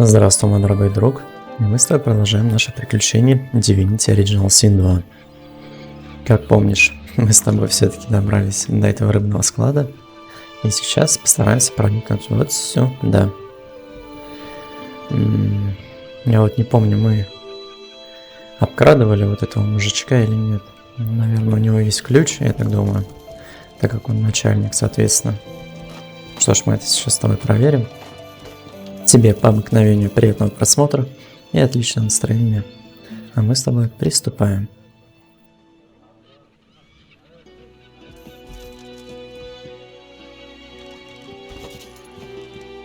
Здравствуй, мой дорогой друг. И мы с тобой продолжаем наше приключение Divinity Original Sin 2. Как помнишь, мы с тобой все-таки добрались до этого рыбного склада. И сейчас постараемся проникнуть вот сюда. Я вот не помню, мы обкрадывали вот этого мужичка или нет. Наверное, у него есть ключ, я так думаю. Так как он начальник, соответственно. Что ж, мы это сейчас с тобой проверим. Тебе по обыкновению приятного просмотра и отличного настроения. А мы с тобой приступаем.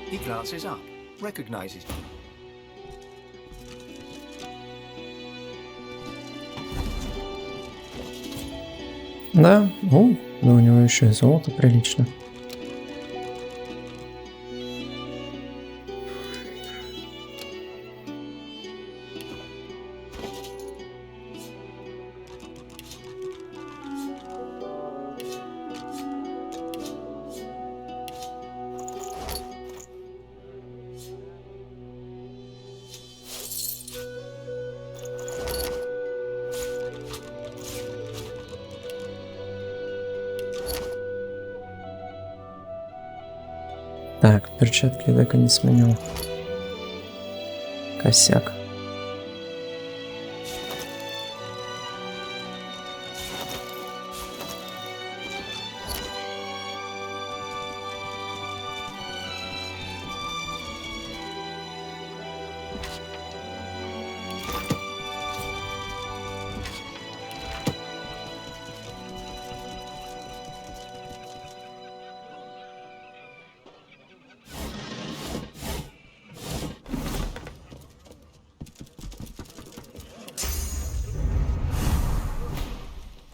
He glances up, recognizes me. Да, да у него еще и золото прилично. Так, перчатки я так и не сменил. Косяк.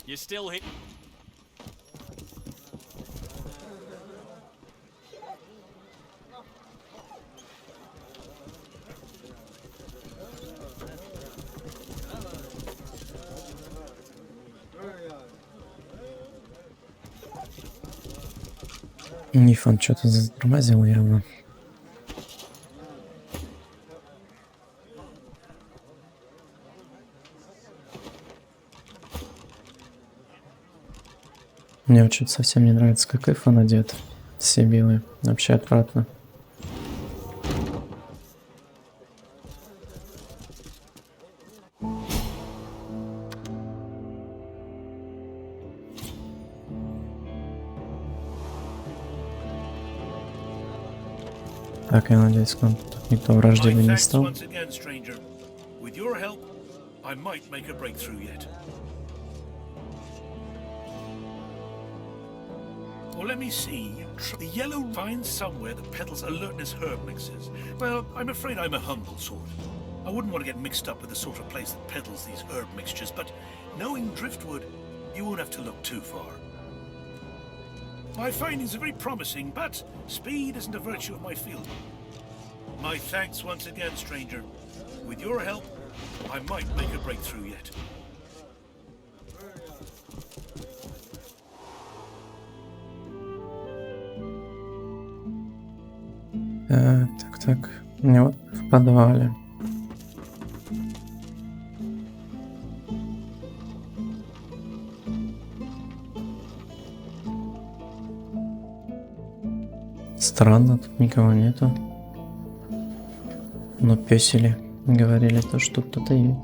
You're still here. Нифон что-то затормозил явно. Мне вот что-то совсем не нравится, как Эфон одет. Все белые. Вообще отвратно. Так, я надеюсь, к нам тут никто враждебный не стал. Well, let me see. The yellow vine somewhere that peddles alertness herb mixes. Well, I'm afraid I'm a humble sort. I wouldn't want to get mixed up with the sort of place that peddles these herb mixtures, but knowing Driftwood, you won't have to look too far. My findings are very promising, but speed isn't a virtue of my field. My thanks once again, stranger. With your help, I might make a breakthrough yet. Так. Не вот в подвале. Странно, тут никого нету. Но пёсели говорили то, что кто-то есть.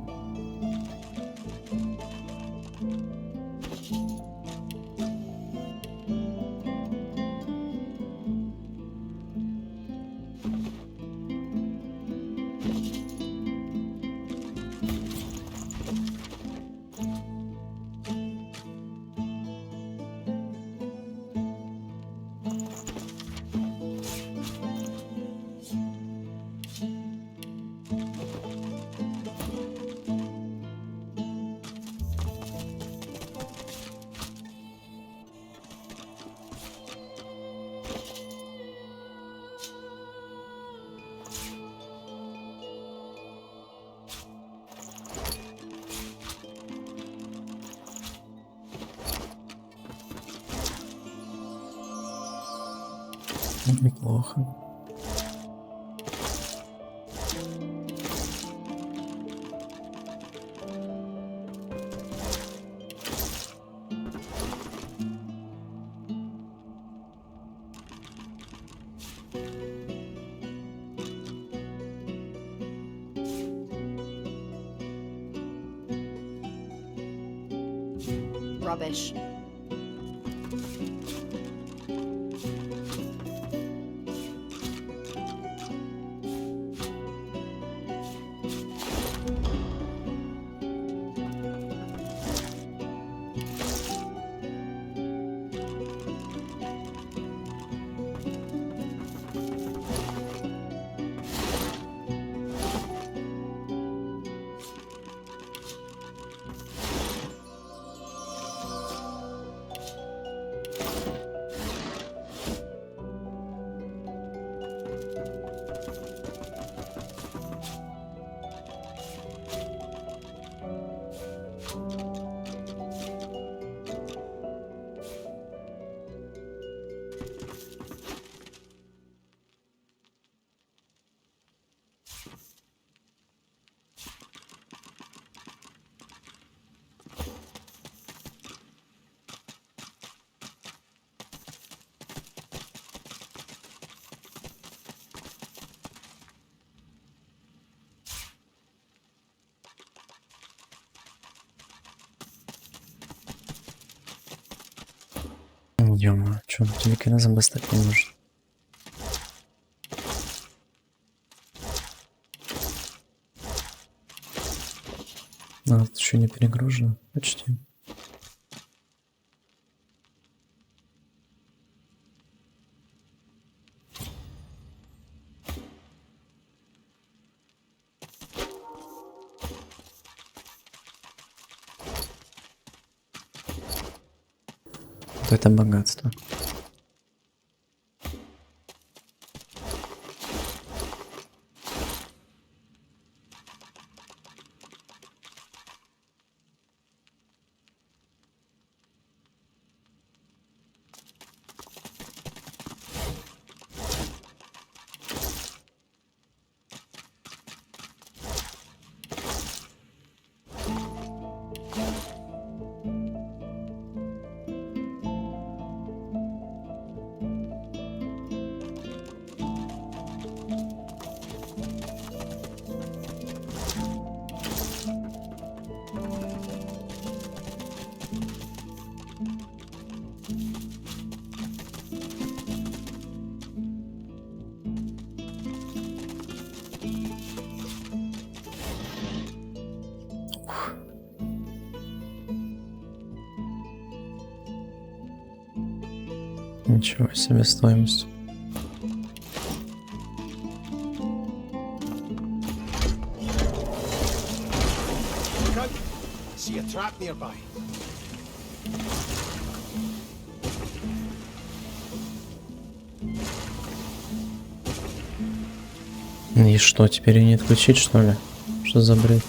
Неплохо. Rubbish. Ё-моё, чё, телекинезом достать не может? А, это еще не перегружено, почти. Вот это богатство. Ничего себе стоимость. See a trap nearby. И что, теперь и не отключить, что ли? Что за бред?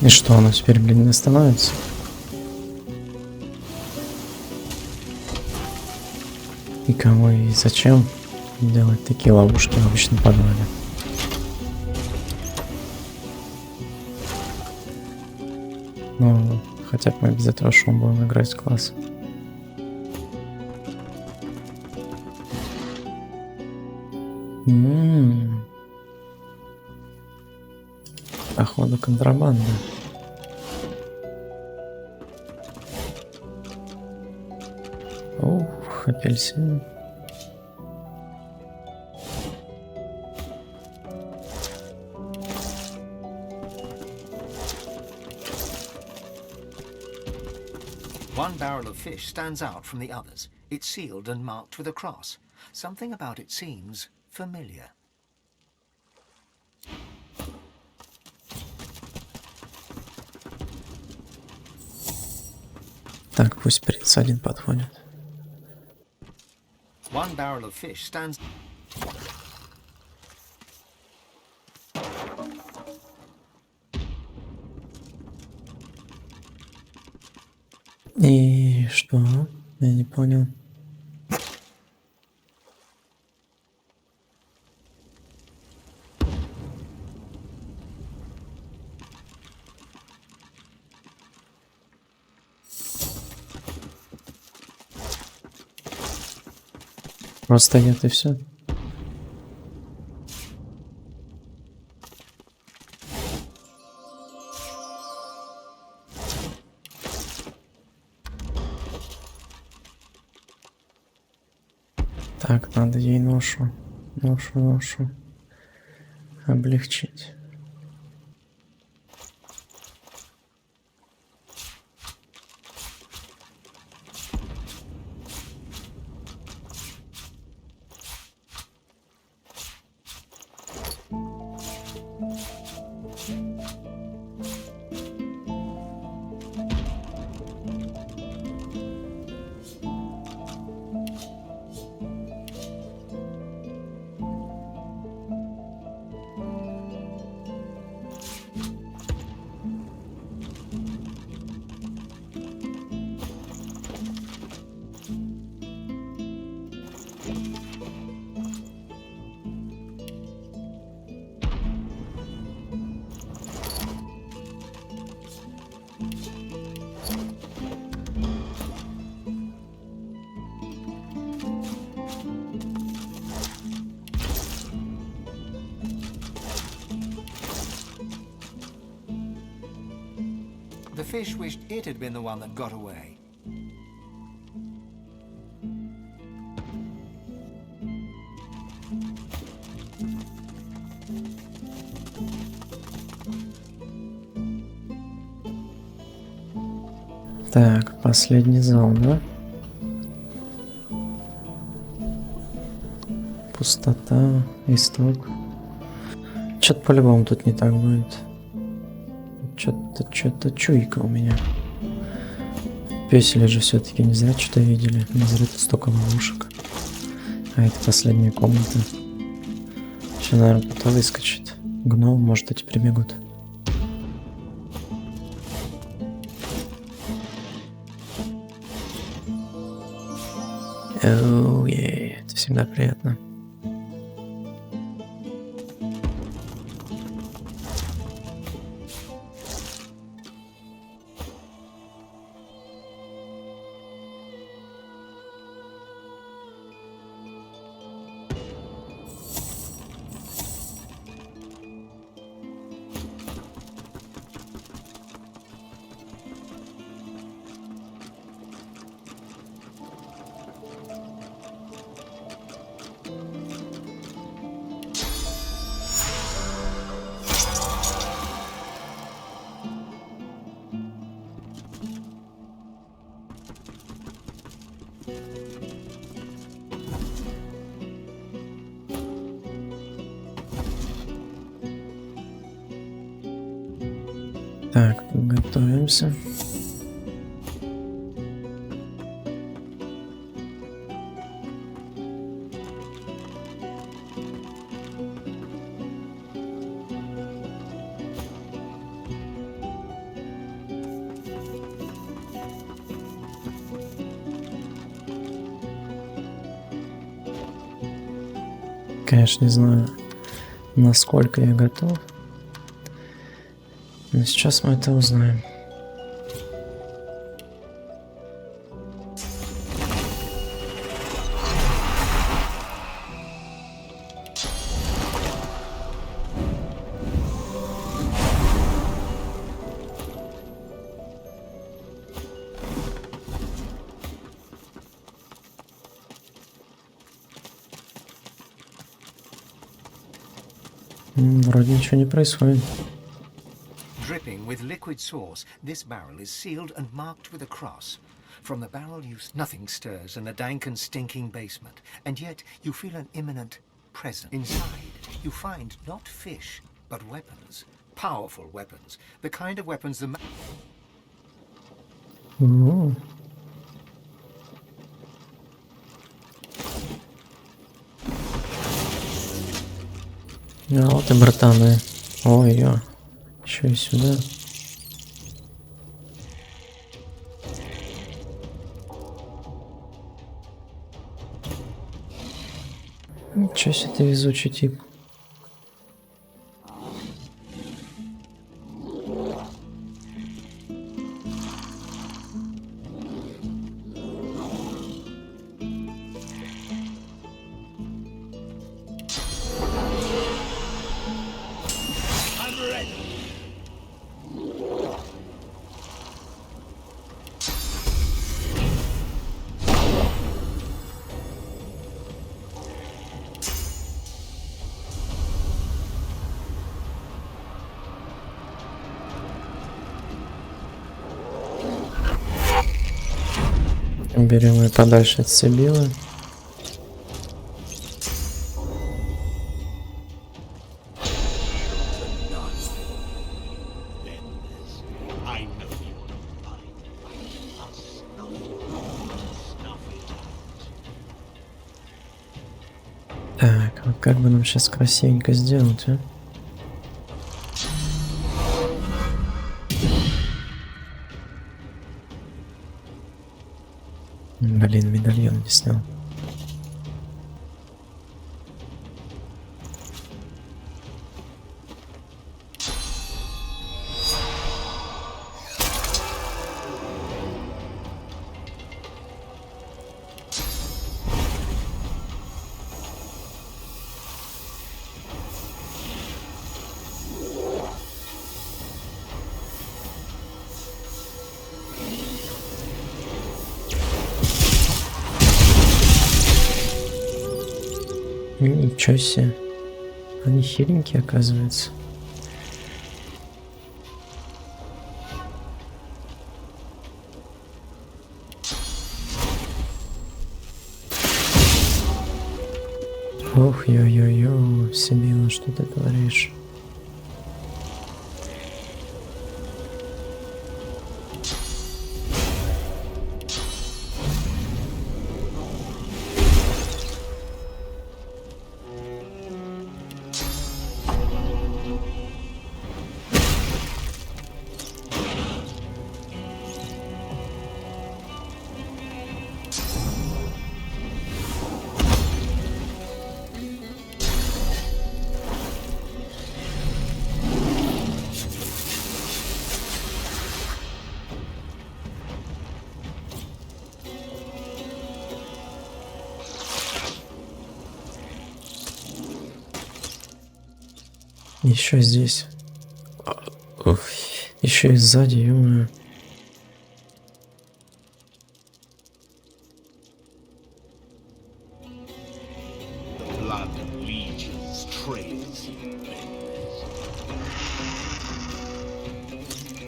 И что, оно теперь, блин, не остановится? И кому и зачем делать такие ловушки в обычном подвале? Ну, хотя бы мы без этого шума будем играть, класс. Походу контрабанда. Ух, апельсин. One barrel of fish stands out from the others. It's sealed and marked with a cross. Something about it seems familiar. Так, пусть принц один подходит. One barrel of fish stands... И что? Я не понял. Просто нет и все. Так, надо ей ношу облегчить. The fish wished it had been the one that got away. Так, последний зал, да? Пустота, исток. Что-то по-любому тут не так будет. Что-то чуйка у меня. Пёсели же все-таки не зря что-то видели. Не зря тут столько ловушек. А это последняя комната. Сейчас, наверное, кто-то выскочит. Гном, может, эти прибегут. Это всегда приятно. Так, готовимся. Конечно, не знаю, насколько я готов. Но сейчас мы это узнаем. Вроде ничего не происходит. Dripping with liquid sauce, this barrel is sealed and marked with a cross. From the barrel nothing stirs in the dank and stinking basement, and yet you feel an imminent presence. Inside, you find not fish, but weapons. Powerful weapons. The kind of weapons the Ну. А вот и братаны. Ой-ой. Еще и сюда. Ничего себе ты везучий тип. Берем ее подальше от Сибилы. Так, вот как бы нам сейчас красивенько сделать, а? Блин, медальон не снял. Ничего себе. Они хиленькие, оказывается. Ох, ё-ё-ё, Сибила, что ты творишь? Еще здесь. Еще и сзади, ё-моё.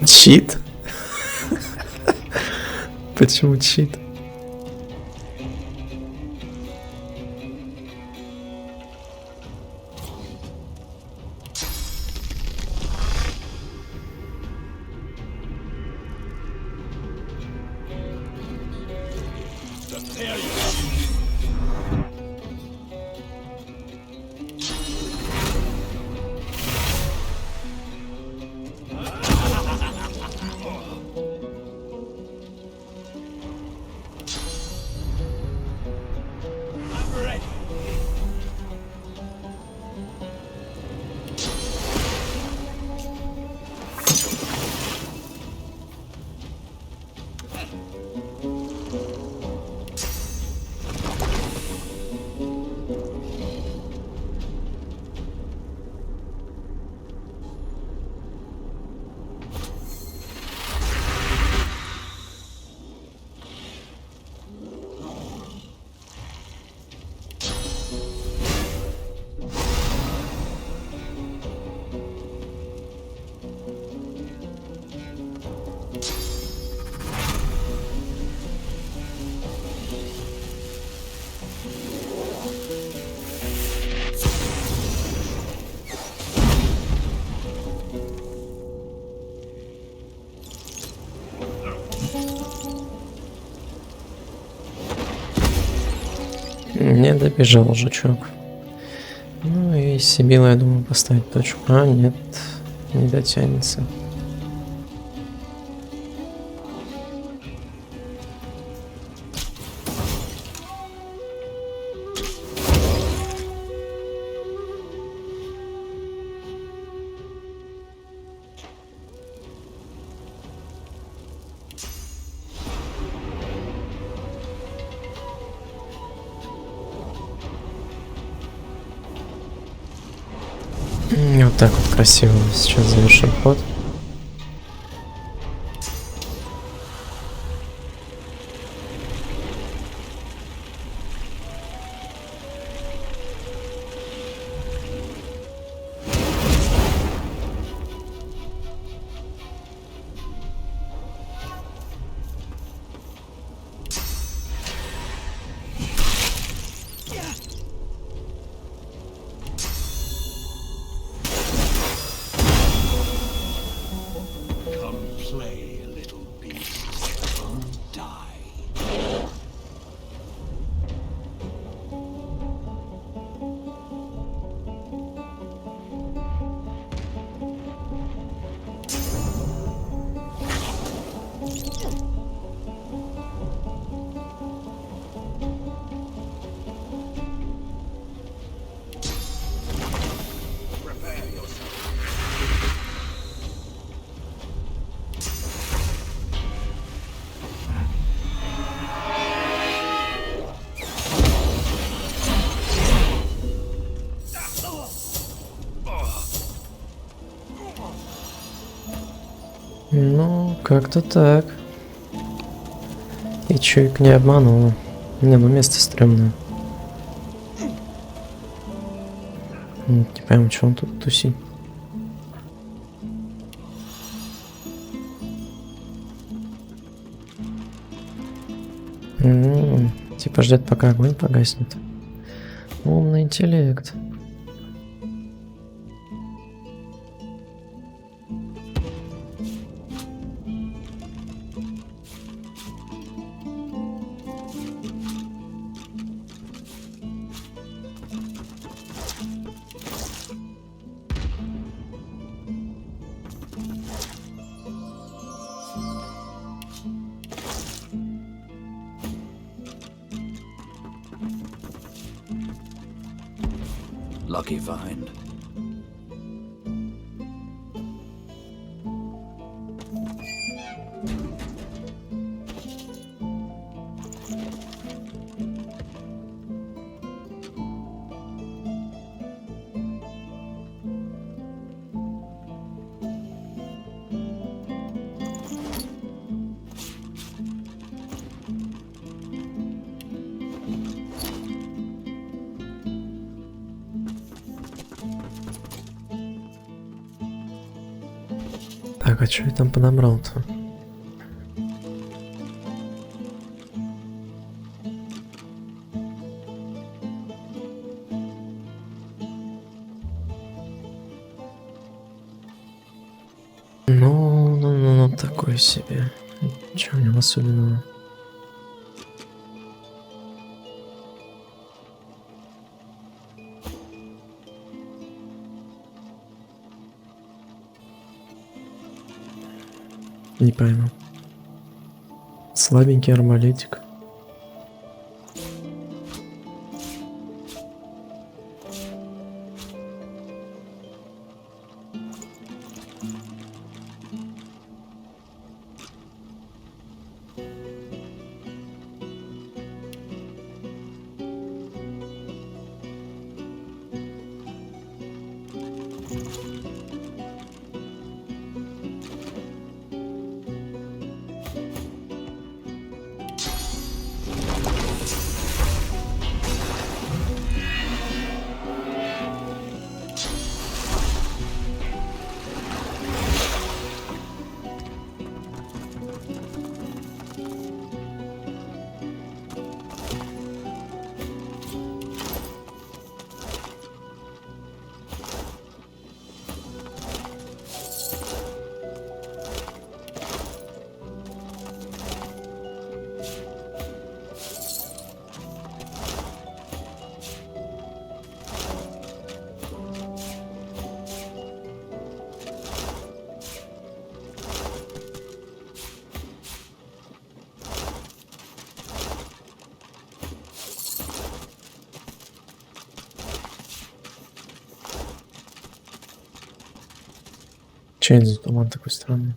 Чит? Почему чит? Не добежал жучок. Ну и Сибила, я думаю, поставить точку. А, нет, не дотянется. И вот так вот красиво сейчас завершим ход. Come play, little beast. Don't die. Prepare yourself. Ну, как-то так. И чуйк не обманула. Не, ну место стрёмное. Не пойму, что он тут тусит. Типа ждет, пока огонь погаснет. Умный интеллект. Lucky find. Так, а что я там подобрал-то? Ну, такой себе. Чего в нем особенного? Не пойму. Слабенький арбалетик. Че это за туман такой странный?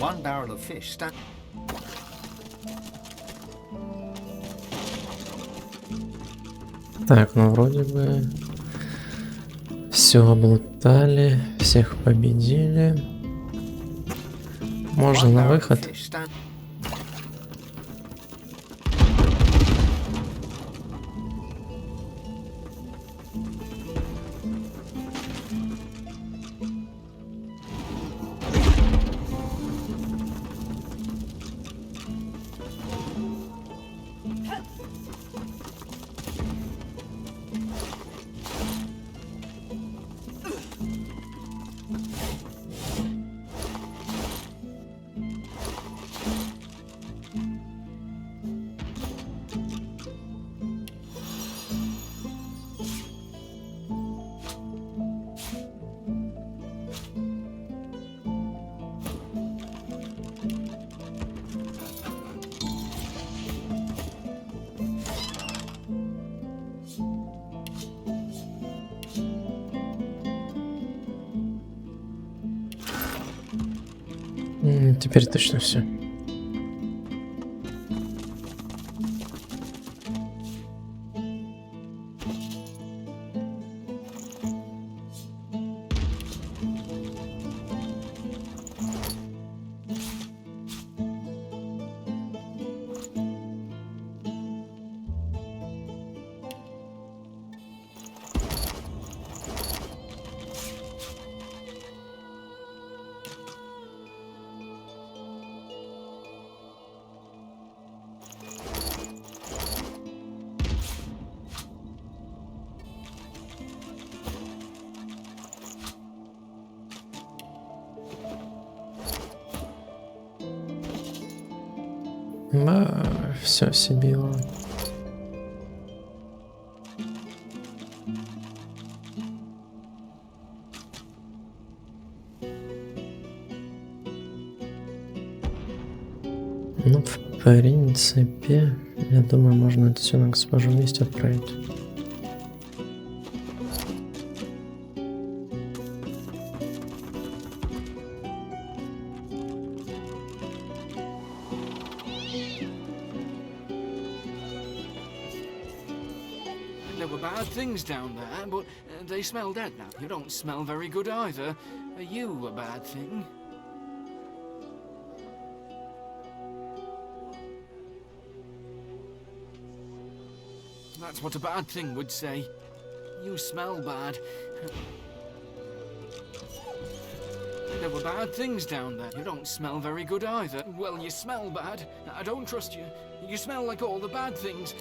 One barrel of fish stand. Так, ну вроде бы все облутали, всех победили. Можно на выход. Теперь точно все. Все Сибило. Ну, в принципе, я думаю, можно это все на госпожу вместе отправить. There were bad things down there, but they smell dead now. You don't smell very good either. Are you a bad thing? That's what a bad thing would say. You smell bad. There were bad things down there. You don't smell very good either. Well, you smell bad. I don't trust you. You smell like all the bad things.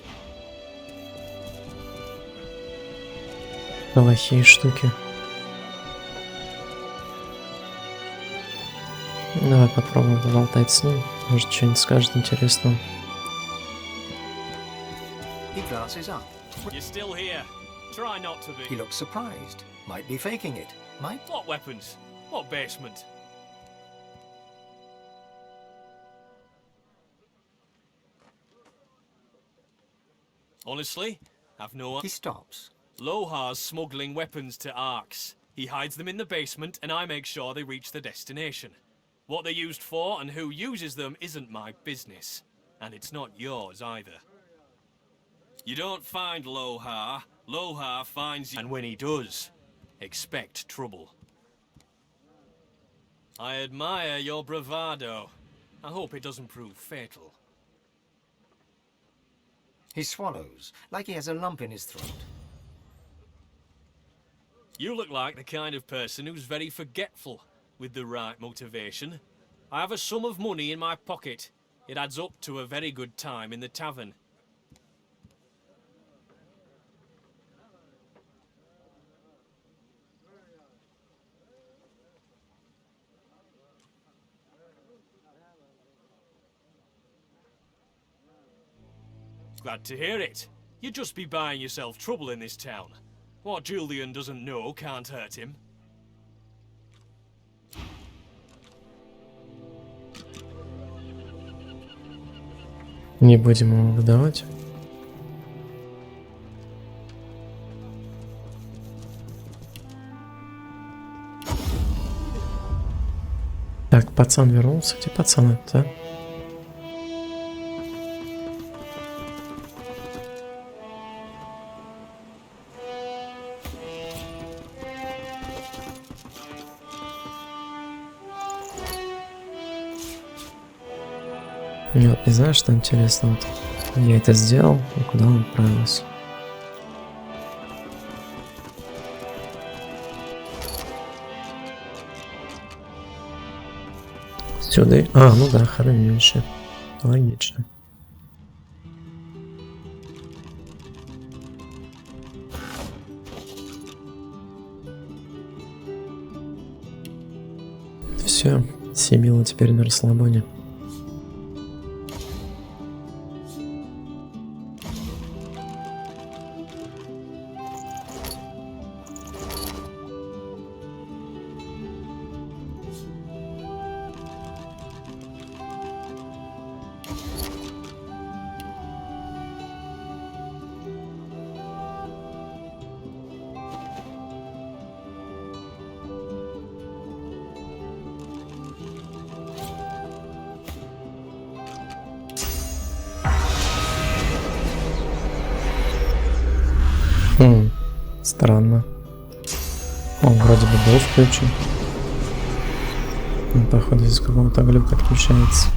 Плохие штуки. Давай попробуем поболтать с ним. Может, что-нибудь скажет интересного. He glances up. You're still here. Try not to He be. looks surprised. Might be faking it. Might. What weapons? What basement? Honestly, I've no... He stops. Lohar's smuggling weapons to Arks. He hides them in the basement, and I make sure they reach the destination. What they're used for and who uses them isn't my business. And it's not yours either. You don't find Lohar. Lohar finds you. And when he does, expect trouble. I admire your bravado. I hope it doesn't prove fatal. He swallows, like he has a lump in his throat. You look like the kind of person who's very forgetful, with the right motivation. I have a sum of money in my pocket. It adds up to a very good time in the tavern. Glad to hear it. You'd just be buying yourself trouble in this town. What Julian doesn't know can't hurt him. Не будем его выдавать. Так, пацан вернулся. Где пацан это? Я вот не знаю, что интересно. Вот я это сделал, и куда он отправился. Сюда. А, ну да, хранилище. Логично. Все, Сибила теперь на расслабоне. Странно. Он вроде бы был включен. Он, походу, из какого-то глюка отключается.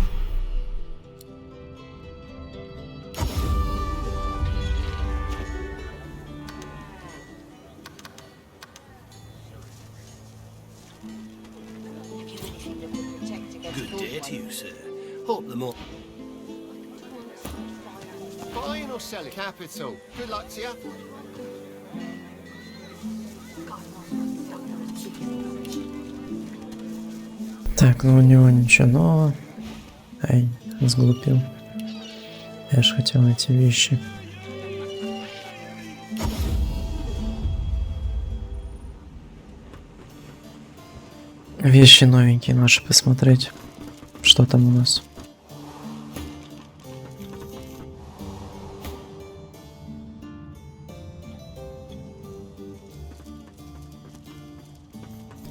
Good day to you, sir. Hope the more. Buying or selling? Capital. Good luck to you. Так, ну у него ничего нового. Ай, сглупил. Я ж хотел эти вещи. Вещи новенькие наши посмотреть. Что там у нас?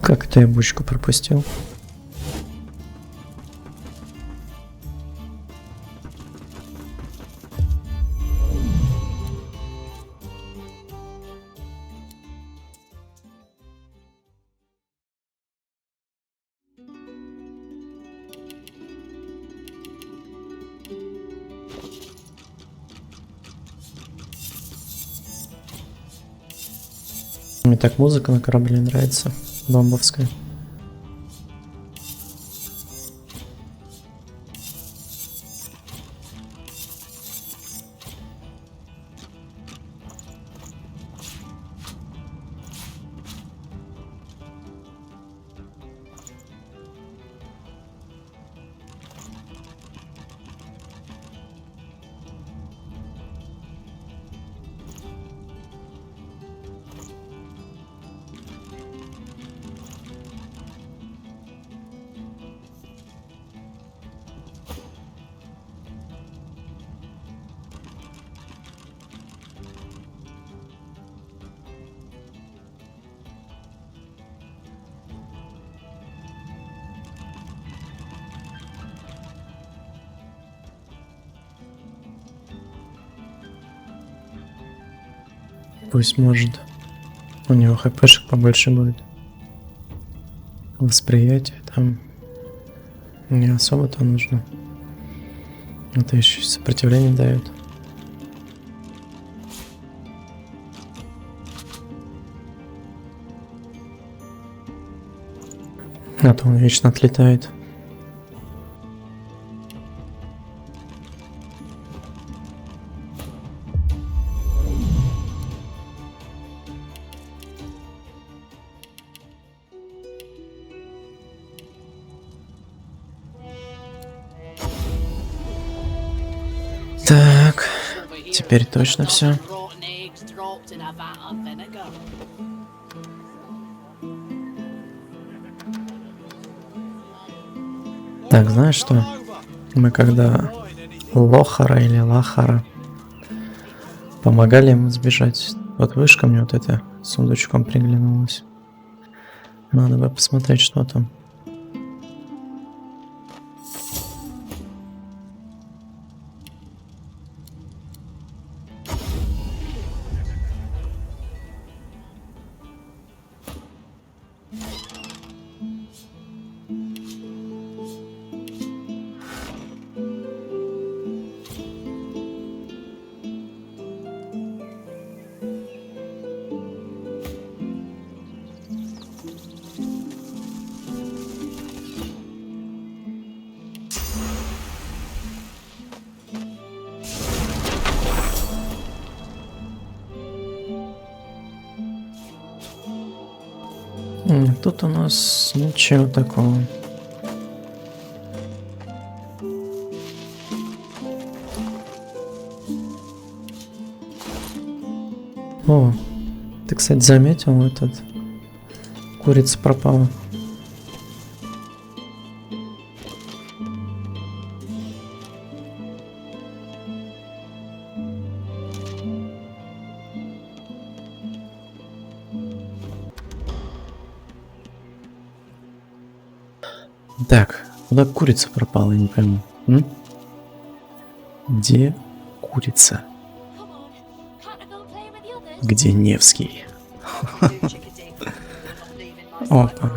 Как это я бучку пропустил? Мне так музыка на корабле нравится, бомбовская. Пусть может. У него хпшек побольше будет. Восприятие там не особо-то нужно. Это еще сопротивление дает. А то он вечно отлетает. Так, теперь точно все. Так, знаешь что? Мы когда Лохара или Лахара помогали ему сбежать, вот вышка мне вот эта с сундучком приглянулась. Надо бы посмотреть, что там. Тут у нас ничего такого. О, ты, кстати, заметил, этот курица пропала. Так, куда курица пропала, я не пойму. Где курица? Где Невский? Опа.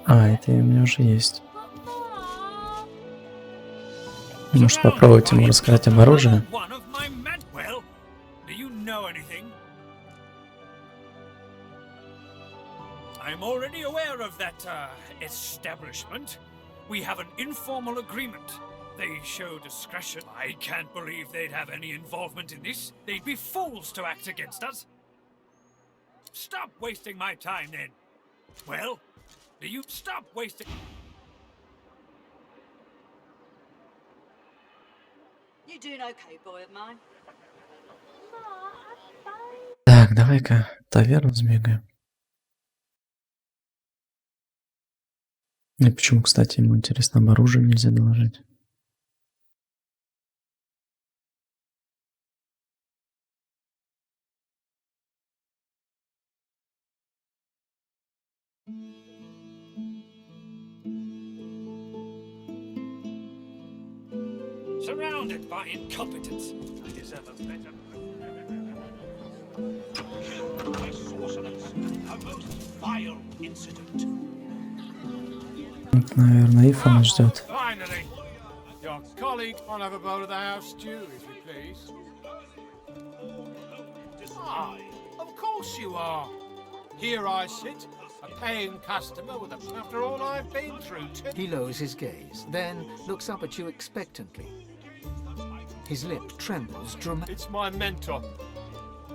А, это у меня уже есть. Может попробовать ему рассказать об оружии? I'm already aware of that establishment. We have an informal agreement. They show discretion. I can't believe they'd have any involvement in this. They'd be fools to act against us. Stop wasting my time then. Well, do you stop wasting... You doing okay, boy of mine? Так, давай-ка таверну сбегаем. И почему, кстати, ему интересно, об оружии нельзя доложить? Surrounded by incompetence. I deserve a better... Killed by sorcerers. A most vile incident. Наверное, Ифа нас ждет. Finally! Your colleague on have a bowl of the house stew, if you please. Aye, of course you are. Here I sit, a paying customer with a... after all I've been through. He lowers his gaze, then looks up at you expectantly. His lip trembles dramatically. It's my mentor.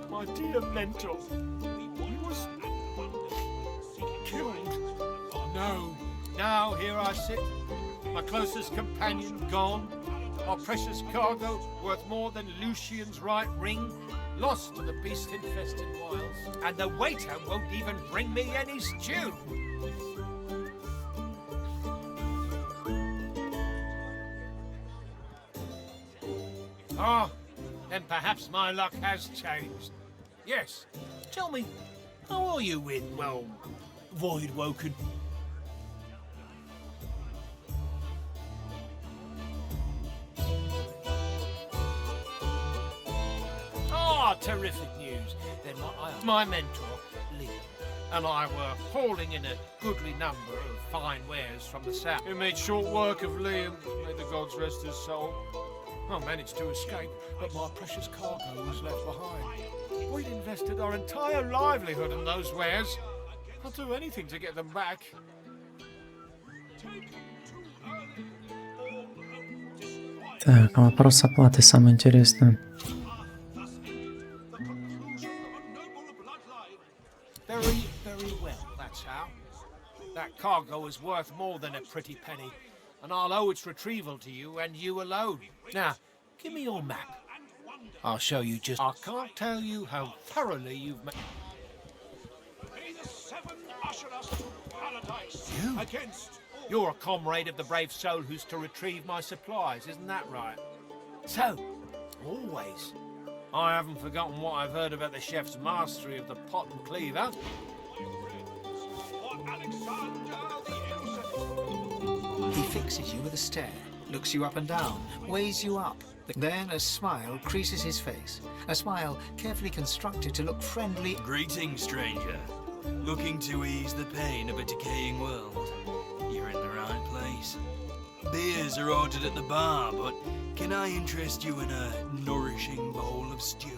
My dear mentor. He was... killed. No. Now here I sit, my closest companion gone, our precious cargo worth more than Lucian's right ring, lost to the beast-infested wilds, and the waiter won't even bring me any stew. Oh, then perhaps my luck has changed. Yes, tell me, how are you with, well, Voidwoken? terrific news. Then my mentor, Lee, and I were hauling in a goodly number of fine wares from the south. We made short work of Lee, and may the gods rest his soul. I managed to escape, but my precious cargo was left behind. We'd invested our entire livelihood in those wares. I'll do anything to get them back. Так, вопрос оплаты самый интересный. Very, very well, that's how. That cargo is worth more than a pretty penny, and I'll owe its retrieval to you and you alone. Now, give me your map. I'll show you just... I can't tell you how thoroughly you've made... You? You're a comrade of the brave soul who's to retrieve my supplies, isn't that right? So, always. I haven't forgotten what I've heard about the chef's mastery of the pot and cleaver. He fixes you with a stare, looks you up and down, weighs you up. Then a smile creases his face. A smile carefully constructed to look friendly. Greetings, stranger. Looking to ease the pain of a decaying world. You're in the right place. Beers are ordered at the bar, but can I interest you in a nourishing bowl of stew?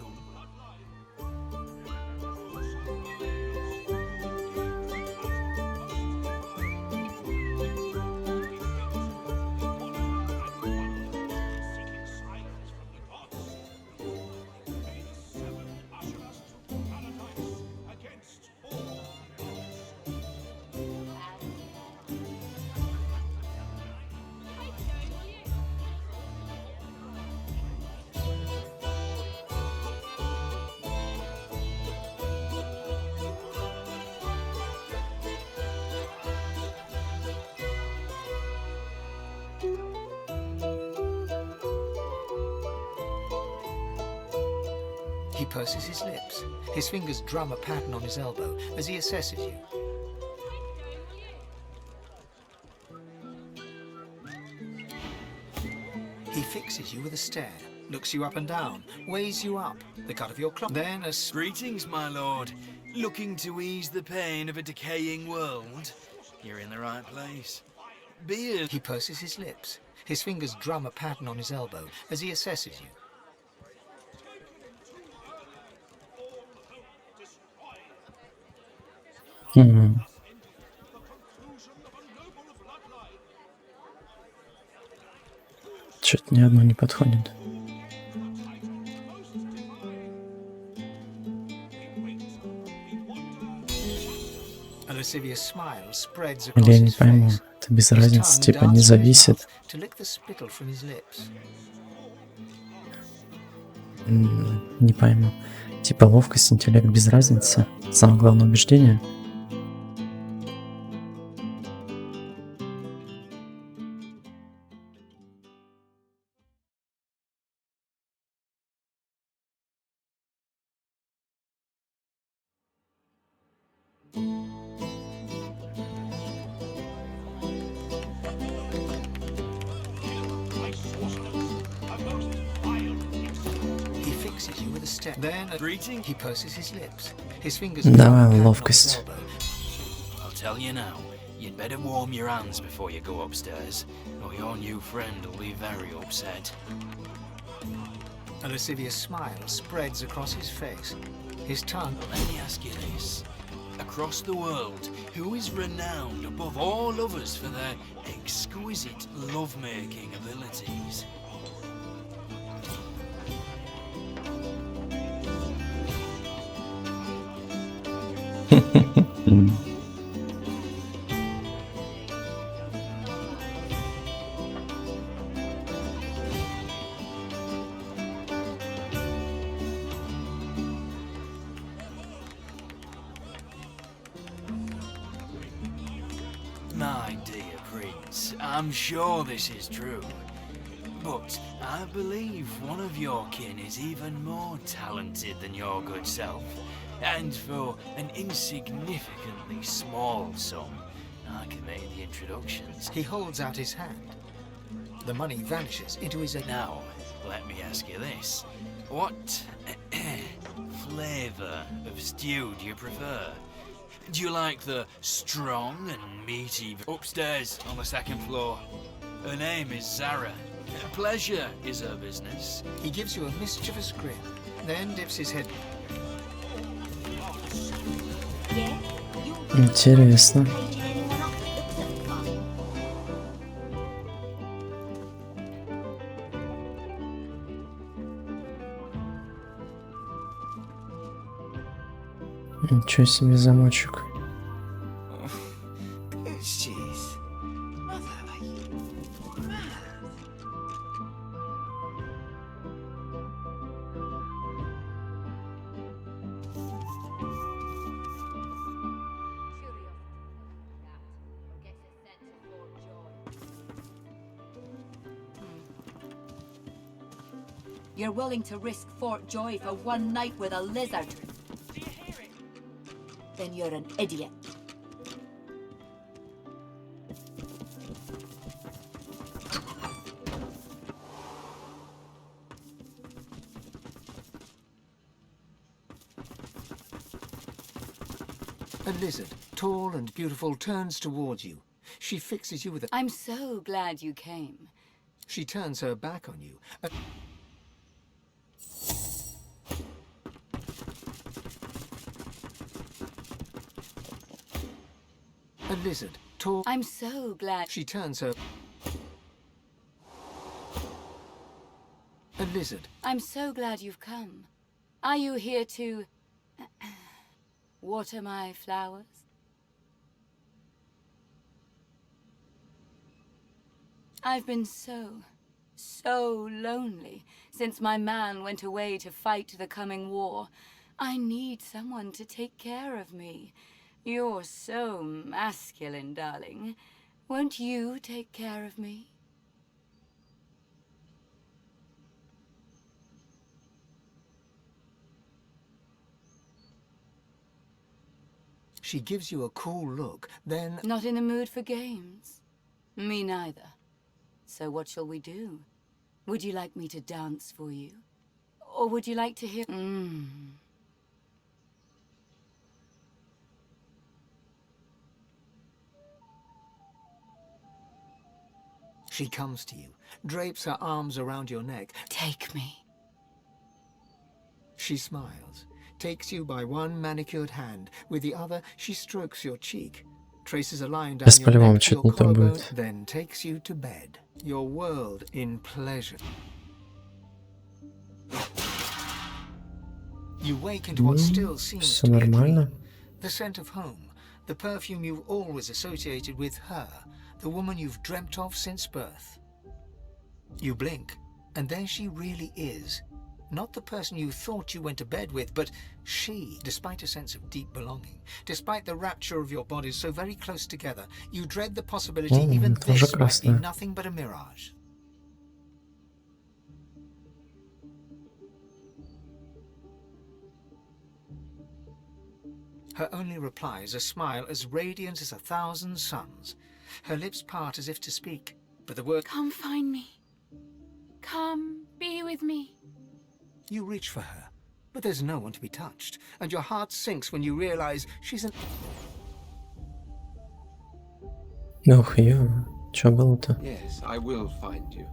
He purses his lips. His fingers drum a pattern on his elbow as he assesses you. He fixes you with a stare, looks you up and down, weighs you up, the cut of your cloth. Then a... Greetings, my lord. Looking to ease the pain of a decaying world? You're in the right place. Beer... He purses his lips. His fingers drum a pattern on his elbow as he assesses you. Что-то ни одно не подходит. A lascivious smile spreads Или across я не his пойму, face. это без His разницы, tongue типа darts не through his зависит. mouth to lick the spittle from his lips. Не пойму. Типа ловкость, интеллект без разницы. Самое главное убеждение. He fixes you with a stare. Then a... Greeting? He purses his lips. His fingers Давай drum a pattern on his ловкость. elbow. I'll tell you now. You'd better warm your hands before you go upstairs, or your new friend will be very upset. A lascivious smile spreads across his face. His tongue... Let me ask you this. Across the world, who is renowned above all others for their exquisite love-making abilities? My dear Prince, I'm sure this is true, but I believe one of your kin is even more talented than your good self, and for an insignificantly small sum, I can make the introductions. He holds out his hand. The money vanishes into his... Now, let me ask you this. What flavour of stew do you prefer? Do you like the strong and meaty? Upstairs on the second floor. Her name is Zara. Pleasure is her business. He gives you a mischievous grin, then dips his head. Интересно. Ничего себе замочек. You're willing to risk Fort Joy for one night with a lizard? Do you hear it? Then you're an idiot. A lizard, tall and beautiful, turns towards you. She fixes you with a... I'm so glad you came. She turns her back on you. A lizard, tall... I'm so glad... She turns her... A lizard. I'm so glad you've come. Are you here to... water my flowers? I've been so lonely since my man went away to fight the coming war. I need someone to take care of me. You're so masculine, darling. Won't you take care of me? She gives you a cool look, then... Not in the mood for games? Me neither. So what shall we do? Would you like me to dance for you? Or would you like to hear... She comes to you, drapes her arms around your neck. Take me. She smiles, takes you by one manicured hand. With the other, she strokes your cheek, traces a line down your neck to your collarbone, then takes you to bed. Your world in pleasure. You wake into what still seems to be a dream. The scent of home, the perfume you've always associated with her, the woman you've dreamt of since birth. You blink, and there she really is. Not the person you thought you went to bed with, but she, despite a sense of deep belonging, despite the rapture of your bodies so very close together, you dread the possibility even this might be nothing but a mirage. Her only reply is a smile as radiant as 1,000 suns. Her lips part as if to speak, but the word... Come find me. Come, be with me. You reach for her, but there's no one to be touched, and your heart sinks when you realize she's an... Ох, чё было-то? Yes, I will find you.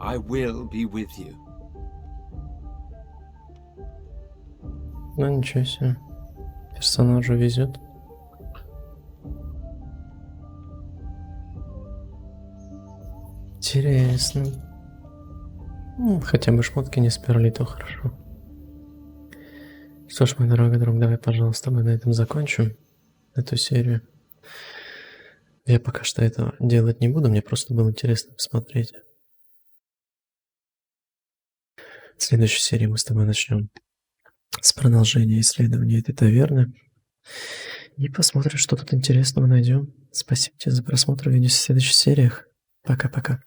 I will be with you. Ну ничего себе. Персонажу везет. Интересно. Хотя бы шмотки не сперли, то хорошо. Что ж, мой дорогой друг, давай, пожалуйста, мы на этом закончим эту серию. Я пока что этого делать не буду, мне просто было интересно посмотреть. В следующей серии мы с тобой начнем с продолжения исследования этой таверны. И посмотрим, что тут интересного найдем. Спасибо тебе за просмотр. Увидимся в следующих сериях. Пока-пока.